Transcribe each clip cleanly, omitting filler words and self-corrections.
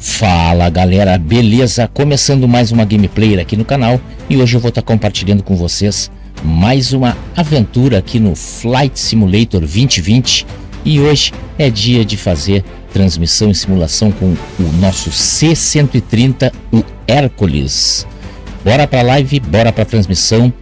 Fala galera, beleza? Começando mais uma gameplay aqui no canal e hoje eu vou estar compartilhando com vocês mais uma aventura aqui no Flight Simulator 2020 e hoje é dia de fazer transmissão e simulação com o nosso C-130, o Hércules. Bora pra live, bora pra transmissão.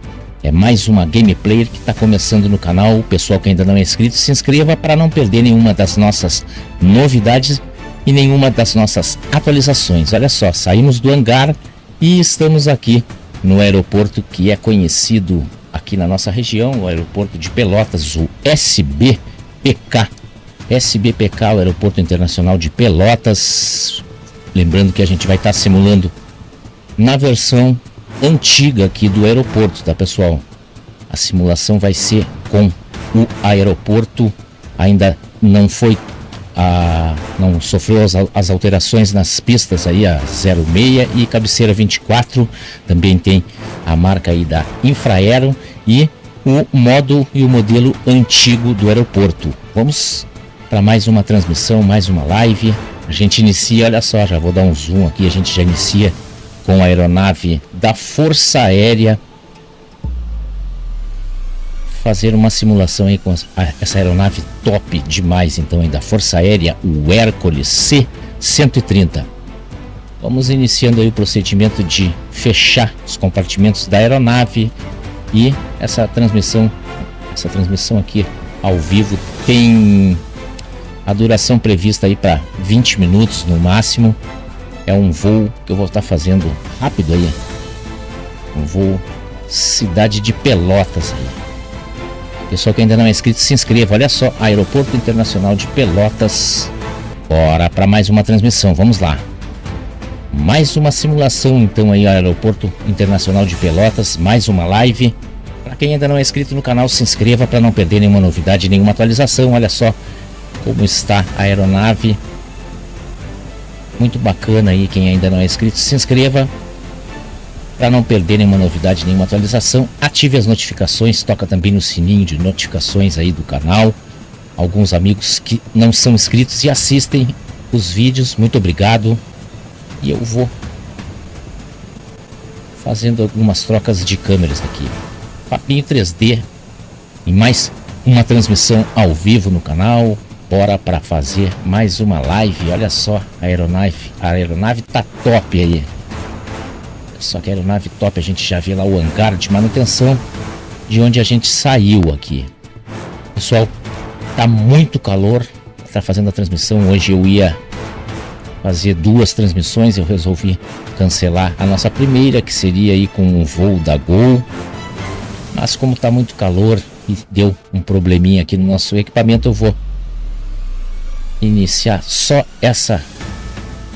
É mais uma gameplay que está começando no canal. O pessoal que ainda não é inscrito, se inscreva para não perder nenhuma das nossas novidades e nenhuma das nossas atualizações. Olha só, saímos do hangar e estamos aqui no aeroporto que é conhecido aqui na nossa região, o aeroporto de Pelotas, o SBPK. SBPK, o Aeroporto Internacional de Pelotas. Lembrando que a gente vai estar simulando na versão antiga aqui do aeroporto, tá pessoal? A simulação vai ser com o aeroporto, ainda não foi não sofreu as alterações nas pistas aí, a 06 e cabeceira 24, também tem a marca aí da Infraero e o modo e o modelo antigo do aeroporto. Vamos para mais uma transmissão, mais uma live. A gente inicia, olha só, já vou dar um zoom aqui, a gente já inicia com a aeronave da Força Aérea, fazer uma simulação aí com essa aeronave top demais, então, aí da Força Aérea, o Hércules C-130. Vamos iniciando aí o procedimento de fechar os compartimentos da aeronave e essa transmissão aqui ao vivo tem a duração prevista aí para 20 minutos no máximo. É um voo que eu vou estar fazendo rápido aí. Um voo cidade de Pelotas aí. Pessoal que ainda não é inscrito, se inscreva. Olha só, Aeroporto Internacional de Pelotas. Bora para mais uma transmissão, vamos lá. Mais uma simulação então aí, Aeroporto Internacional de Pelotas. Mais uma live. Para quem ainda não é inscrito no canal, se inscreva para não perder nenhuma novidade, nenhuma atualização. Olha só como está a aeronave. Muito bacana aí, quem ainda não é inscrito, se inscreva para não perder nenhuma novidade, nenhuma atualização. Ative as notificações, toca também no sininho de notificações aí do canal. Alguns amigos que não são inscritos e assistem os vídeos, muito obrigado. E eu vou fazendo algumas trocas de câmeras aqui. Papinho 3D e mais uma transmissão ao vivo no canal. Bora para fazer mais uma live. Olha só a aeronave tá top aí. Só que a aeronave top, a gente já vê lá o hangar de manutenção de onde a gente saiu aqui. Pessoal, tá muito calor para fazendo a transmissão. Hoje eu ia fazer duas transmissões, eu resolvi cancelar a nossa primeira, que seria aí com o voo da Gol. Mas como tá muito calor e deu um probleminha aqui no nosso equipamento, eu vou iniciar só essa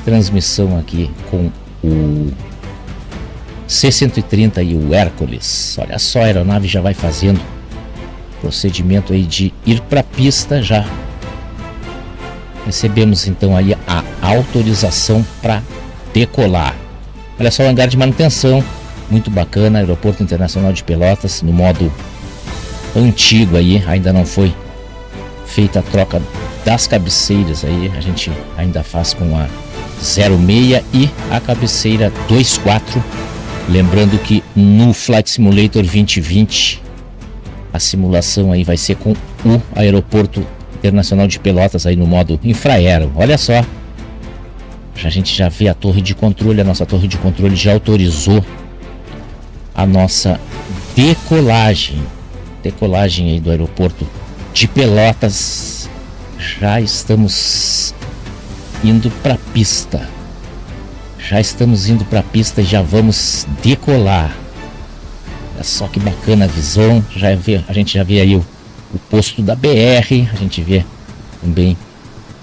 transmissão aqui com o C-130 e o Hércules. Olha só, a aeronave já vai fazendo procedimento aí de ir para a pista. Já recebemos então aí a autorização para decolar. Olha só o hangar de manutenção, muito bacana, Aeroporto Internacional de Pelotas no modo antigo aí, ainda não foi feita a troca das cabeceiras aí, a gente ainda faz com a 06 e a cabeceira 24. Lembrando que no Flight Simulator 2020 a simulação aí vai ser com o Aeroporto Internacional de Pelotas aí no modo Infraero. Olha só, a gente já vê a torre de controle, a nossa torre de controle já autorizou a nossa decolagem aí do aeroporto de Pelotas. Já estamos indo para a pista. Já estamos indo para a pista e já vamos decolar. Olha só que bacana a visão. A gente já vê aí o posto da BR. A gente vê também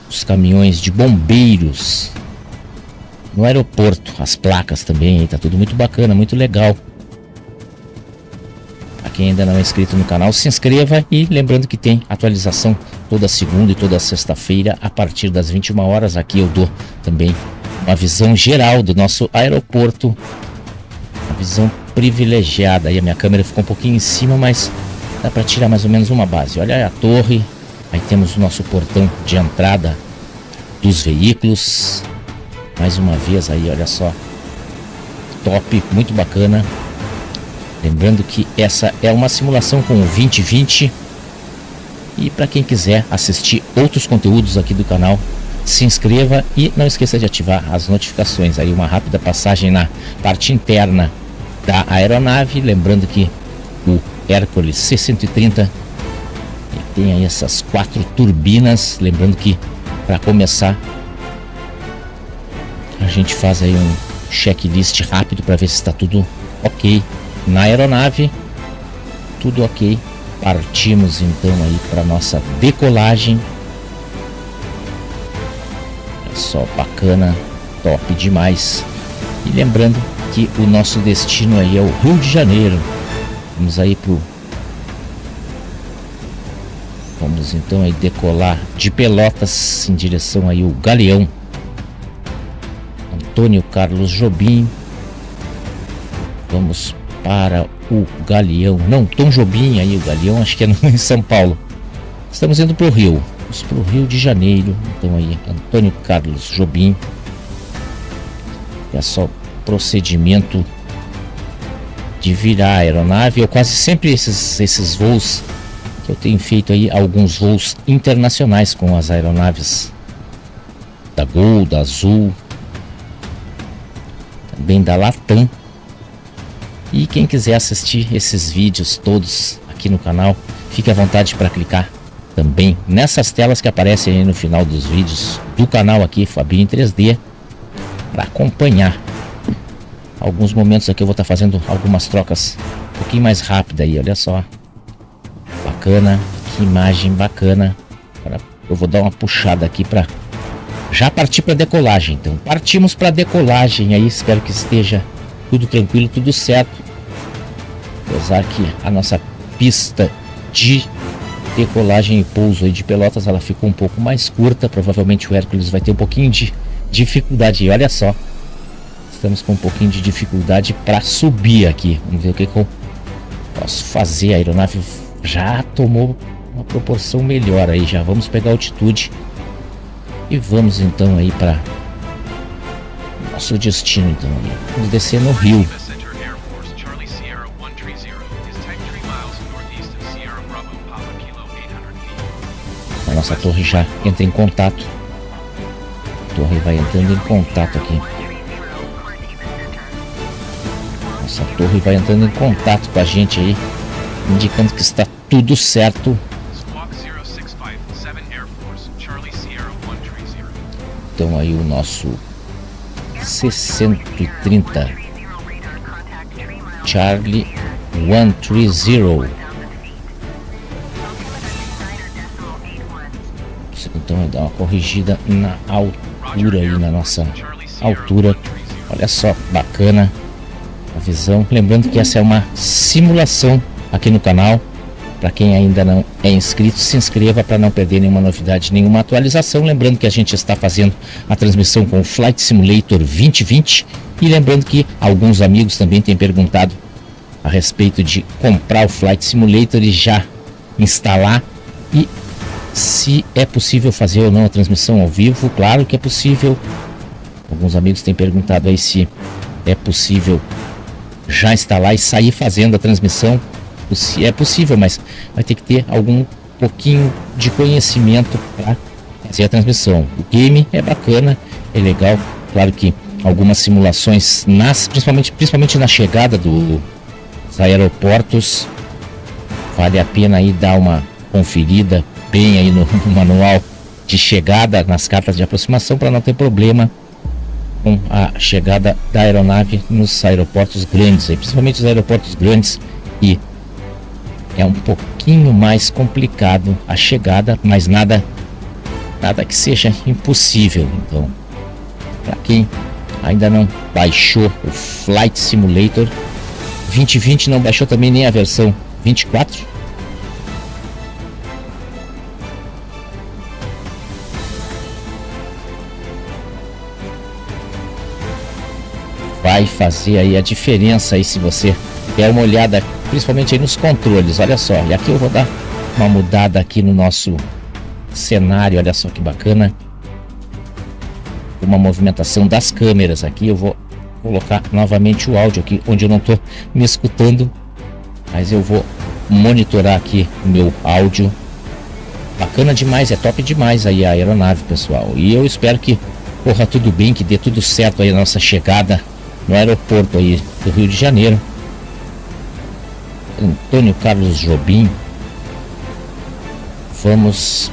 os caminhões de bombeiros no aeroporto. As placas também, aí tá tudo muito bacana, muito legal. Quem ainda não é inscrito no canal, se inscreva. E lembrando que tem atualização toda segunda e toda sexta-feira a partir das 21 horas. Aqui eu dou também uma visão geral do nosso aeroporto, uma visão privilegiada. Aí a minha câmera ficou um pouquinho em cima, mas dá para tirar mais ou menos uma base. Olha a torre, aí temos o nosso portão de entrada dos veículos. mais uma vez aí, olha só, top, muito bacana. Lembrando que essa é uma simulação com o 2020. E para quem quiser assistir outros conteúdos aqui do canal, se inscreva e não esqueça de ativar as notificações. Aí uma rápida passagem na parte interna da aeronave, lembrando que o Hércules C-130 tem aí essas 4 turbinas. Lembrando que para começar a gente faz aí um checklist rápido para ver se está tudo ok na aeronave. Tudo ok. Partimos então aí para nossa decolagem. É só bacana, top demais. E lembrando que o nosso destino aí é o Rio de Janeiro. Vamos então aí decolar de Pelotas em direção aí o Galeão Antônio Carlos Jobim. Vamos para o Galeão, não, Tom Jobim aí, o Galeão acho que é em São Paulo. Estamos indo para o Rio, vamos para o Rio de Janeiro. Então aí, Antônio Carlos Jobim. É só procedimento de virar a aeronave. Eu quase sempre esses voos que eu tenho feito aí, alguns voos internacionais com as aeronaves da Gol, da Azul, também da Latam. E quem quiser assistir esses vídeos todos aqui no canal, fique à vontade para clicar também nessas telas que aparecem aí no final dos vídeos do canal aqui, Fabinho em 3D, para acompanhar. Alguns momentos aqui eu vou estar fazendo algumas trocas um pouquinho mais rápida aí, olha só. Bacana, que imagem bacana. Agora eu vou dar uma puxada aqui para já partir para decolagem. Então partimos para decolagem aí, espero que esteja tudo tranquilo, tudo certo. Apesar que a nossa pista de decolagem e pouso aí de Pelotas, ela ficou um pouco mais curta. Provavelmente o Hércules vai ter um pouquinho de dificuldade. E olha só, estamos com um pouquinho de dificuldade para subir aqui. Vamos ver o que eu posso fazer. A aeronave já tomou uma proporção melhor aí. Já vamos pegar altitude e vamos então aí para nosso destino. Então vamos descer no Rio. A nossa torre já entra em contato. A torre vai entrando em contato aqui. Nossa torre vai entrando em contato com a gente aí, indicando que está tudo certo. Então aí o nosso C-130 Charlie 130. Então vai dar uma corrigida na altura aí, na nossa altura. Olha só, bacana a visão. Lembrando que essa é uma simulação aqui no canal. Para quem ainda não é inscrito, se inscreva para não perder nenhuma novidade, nenhuma atualização. Lembrando que a gente está fazendo a transmissão com o Flight Simulator 2020. E lembrando que alguns amigos também têm perguntado a respeito de comprar o Flight Simulator e já instalar. E se é possível fazer ou não a transmissão ao vivo. Claro que é possível. Alguns amigos têm perguntado aí se é possível já instalar e sair fazendo a transmissão. Se é possível, mas vai ter que ter algum pouquinho de conhecimento para fazer a transmissão. O game é bacana, é legal. Claro que algumas simulações, principalmente na chegada dos aeroportos, vale a pena aí dar uma conferida bem aí no manual de chegada, nas cartas de aproximação, para não ter problema com a chegada da aeronave nos aeroportos grandes, aí, principalmente os aeroportos grandes, e é um pouquinho mais complicado a chegada, mas nada que seja impossível. Então, para quem ainda não baixou o Flight Simulator 2020, não baixou também nem a versão 24, vai fazer aí a diferença aí se você der uma olhada, principalmente aí nos controles. Olha só, e aqui eu vou dar uma mudada aqui no nosso cenário. Olha só que bacana. alguma movimentação das câmeras aqui. Eu vou colocar novamente o áudio aqui, onde eu não estou me escutando, mas eu vou monitorar aqui o meu áudio. Bacana demais, é top demais aí a aeronave, pessoal. E eu espero que corra tudo bem, que dê tudo certo aí a nossa chegada no aeroporto aí do Rio de Janeiro. Antônio Carlos Jobim. Vamos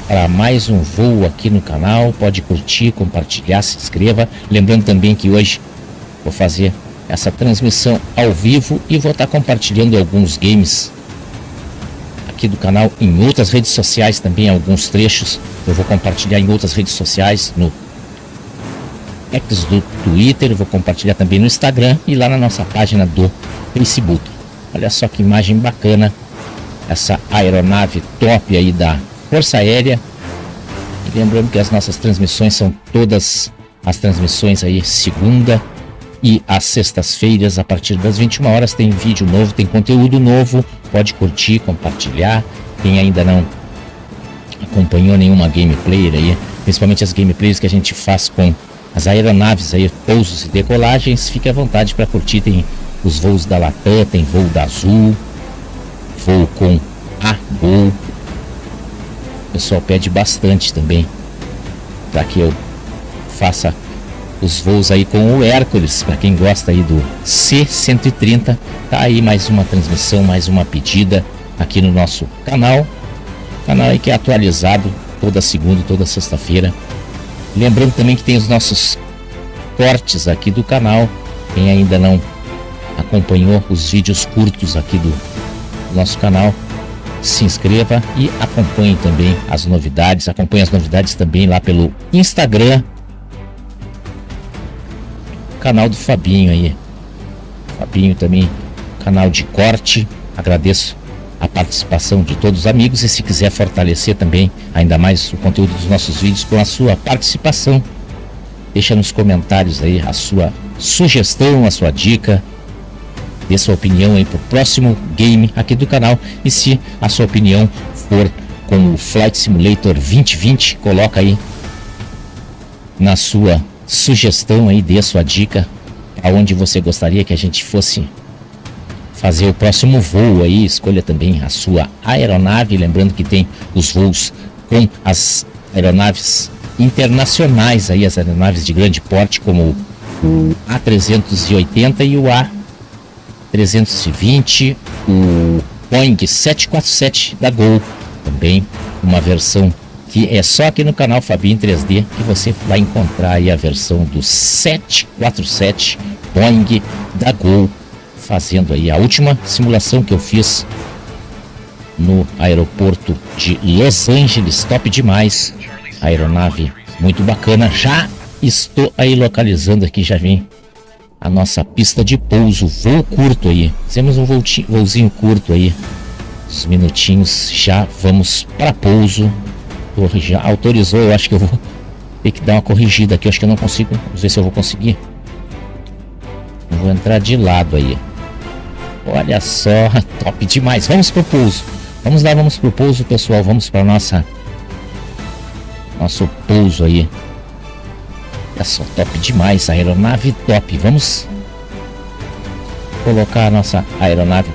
para mais um voo aqui no canal. Pode curtir, compartilhar, se inscreva. Lembrando também que hoje vou fazer essa transmissão ao vivo e vou estar compartilhando alguns games aqui do canal em outras redes sociais também, alguns trechos eu vou compartilhar em outras redes sociais, no X do Twitter, vou compartilhar também no Instagram e lá na nossa página do Facebook. Olha só que imagem bacana, essa aeronave top aí da Força Aérea. E lembrando que as nossas transmissões são todas as transmissões aí segunda e às sextas-feiras, a partir das 21 horas, tem vídeo novo, tem conteúdo novo. Pode curtir, compartilhar. Quem ainda não acompanhou nenhuma gameplay aí, principalmente as gameplays que a gente faz com as aeronaves aí, pousos e decolagens, fique à vontade para curtir. Tem os voos da Latam, tem voo da Azul, voo com a Gol. O pessoal pede bastante também para que eu faça os voos aí com o Hércules, para quem gosta aí do C-130. Tá aí mais uma transmissão, mais uma pedida aqui no nosso canal aí que é atualizado toda segunda e toda sexta-feira. Lembrando também que tem os nossos cortes aqui do canal. Quem ainda não acompanhou os vídeos curtos aqui do nosso canal, se inscreva e acompanhe também as novidades. Acompanhe as novidades também lá pelo Instagram, canal do Fabinho aí. Fabinho também, canal de corte. Agradeço a participação de todos os amigos, e se quiser fortalecer também ainda mais o conteúdo dos nossos vídeos com a sua participação, deixa nos comentários aí a sua sugestão, a sua dica, dê sua opinião aí pro próximo game aqui do canal. E se a sua opinião for com o Flight Simulator 2020, coloca aí na sua sugestão aí, dê a sua dica aonde você gostaria que a gente fosse fazer o próximo voo aí. Escolha também a sua aeronave, lembrando que tem os voos com as aeronaves internacionais aí, as aeronaves de grande porte, como o A380 e o A320, o Boeing 747 da Gol, também uma versão que é só aqui no canal Fabinho 3D que você vai encontrar aí a versão do 747 Boeing da Gol, fazendo aí a última simulação que eu fiz no aeroporto de Los Angeles. Top demais, aeronave muito bacana. Já estou aí localizando aqui, já vem a nossa pista de pouso, voo curto aí. Fizemos um voozinho curto aí, uns minutinhos, já vamos para pouso. Já autorizou, eu acho que eu vou ter que dar uma corrigida aqui, eu acho que eu não consigo, vamos ver se eu vou conseguir. Eu vou entrar de lado aí. Olha só, top demais. Vamos pro pouso. Vamos lá, vamos pro pouso, pessoal. Vamos para nosso pouso aí. Olha só, top demais, aeronave top. Vamos colocar a nossa aeronave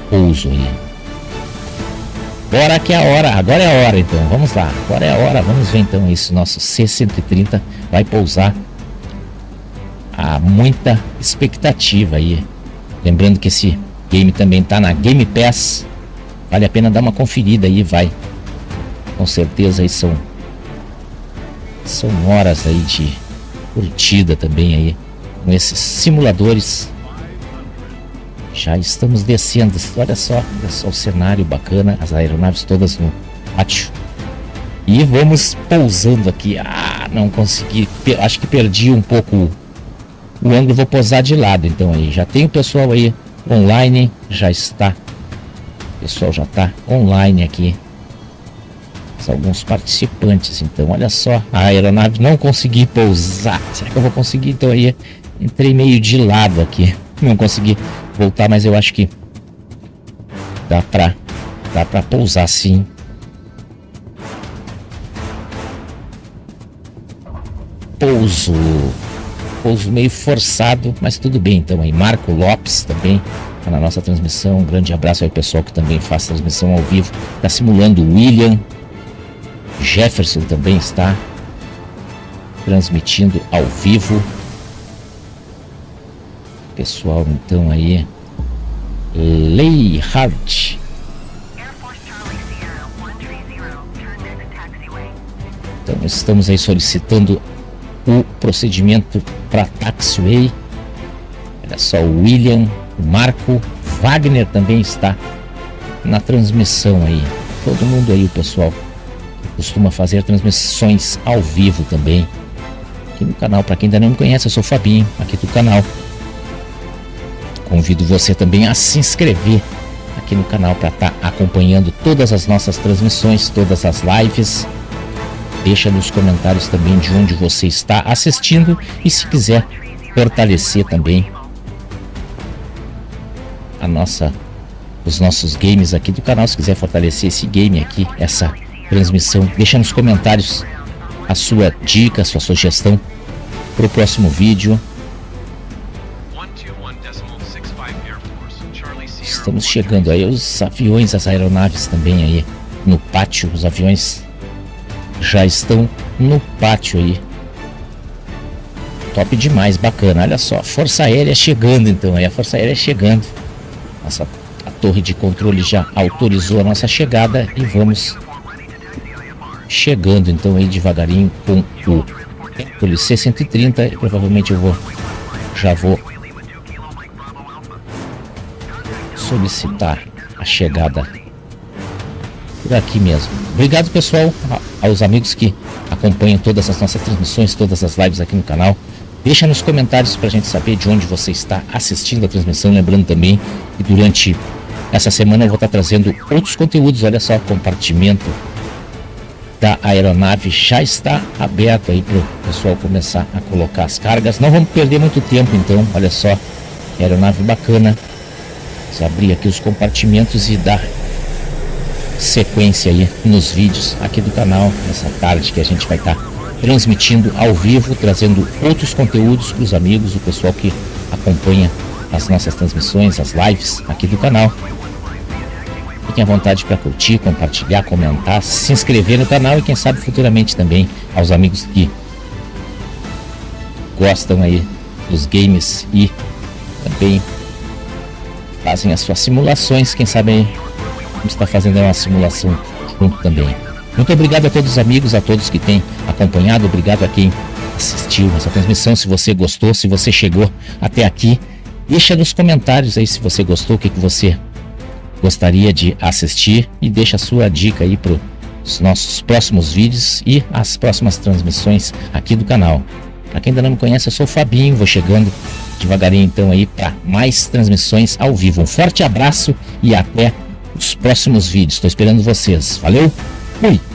pouso aí. Bora que é a hora, agora é a hora então, vamos lá, agora é a hora, vamos ver então isso, nosso C-130 vai pousar. Há muita expectativa aí, lembrando que esse game também tá na Game Pass, vale a pena dar uma conferida aí, vai, com certeza aí são horas aí de curtida também aí, com esses simuladores. Já estamos descendo, olha só o cenário bacana, as aeronaves todas no pátio. E vamos pousando aqui. Não consegui, acho que perdi um pouco o ângulo, vou pousar de lado então aí. Já tem o pessoal aí online, já está. O pessoal já está online aqui. Alguns participantes, então olha só, a aeronave não consegui pousar. Será que eu vou conseguir então aí? Entrei meio de lado aqui, não consegui voltar, mas eu acho que dá pra pousar sim. pouso meio forçado, mas tudo bem. Então aí Marco Lopes também tá na nossa transmissão. Um grande abraço aí pessoal que também faz transmissão ao vivo, tá simulando. O William Jefferson também está transmitindo ao vivo. Pessoal, então aí Leihard. Então estamos aí solicitando o procedimento para taxiway. Olha só, o William, o Marco, Wagner também está na transmissão aí. Todo mundo aí, o pessoal que costuma fazer transmissões ao vivo também aqui no canal. Para quem ainda não me conhece, eu sou o Fabinho, aqui do canal. Convido você também a se inscrever aqui no canal para estar acompanhando todas as nossas transmissões, todas as lives. Deixa nos comentários também de onde você está assistindo e se quiser fortalecer também os nossos games aqui do canal, se quiser fortalecer esse game aqui, essa transmissão, deixa nos comentários a sua dica, a sua sugestão para o próximo vídeo. Estamos chegando aí, os aviões, as aeronaves também aí no pátio, os aviões já estão no pátio aí. Top demais, bacana. Olha só, Força Aérea chegando então aí, a Força Aérea chegando. A torre de controle já autorizou a nossa chegada e vamos chegando então aí devagarinho com o Hércules C-130. Provavelmente eu já vou solicitar a chegada por aqui mesmo. Obrigado pessoal, aos amigos que acompanham todas as nossas transmissões, todas as lives aqui no canal. Deixa nos comentários para a gente saber de onde você está assistindo a transmissão. Lembrando também que durante essa semana eu vou estar trazendo outros conteúdos. Olha só, o compartimento da aeronave já está aberto aí para o pessoal começar a colocar as cargas. Não vamos perder muito tempo então, olha só, aeronave bacana. Vamos abrir aqui os compartimentos e dar sequência aí nos vídeos aqui do canal nessa tarde que a gente vai estar transmitindo ao vivo, trazendo outros conteúdos para os amigos, o pessoal que acompanha as nossas transmissões, as lives aqui do canal. Fiquem à vontade para curtir, compartilhar, comentar, se inscrever no canal e quem sabe futuramente também aos amigos que gostam aí dos games e também fazem as suas simulações, quem sabe aí vamos estar fazendo uma simulação junto também. Muito obrigado a todos os amigos, a todos que têm acompanhado, obrigado a quem assistiu essa transmissão. Se você gostou, se você chegou até aqui, deixa nos comentários aí se você gostou, o que você gostaria de assistir e deixa a sua dica aí para os nossos próximos vídeos e as próximas transmissões aqui do canal. Para quem ainda não me conhece, eu sou o Fabinho, vou chegando devagarinho então aí para mais transmissões ao vivo. Um forte abraço e até os próximos vídeos. Estou esperando vocês. Valeu, fui!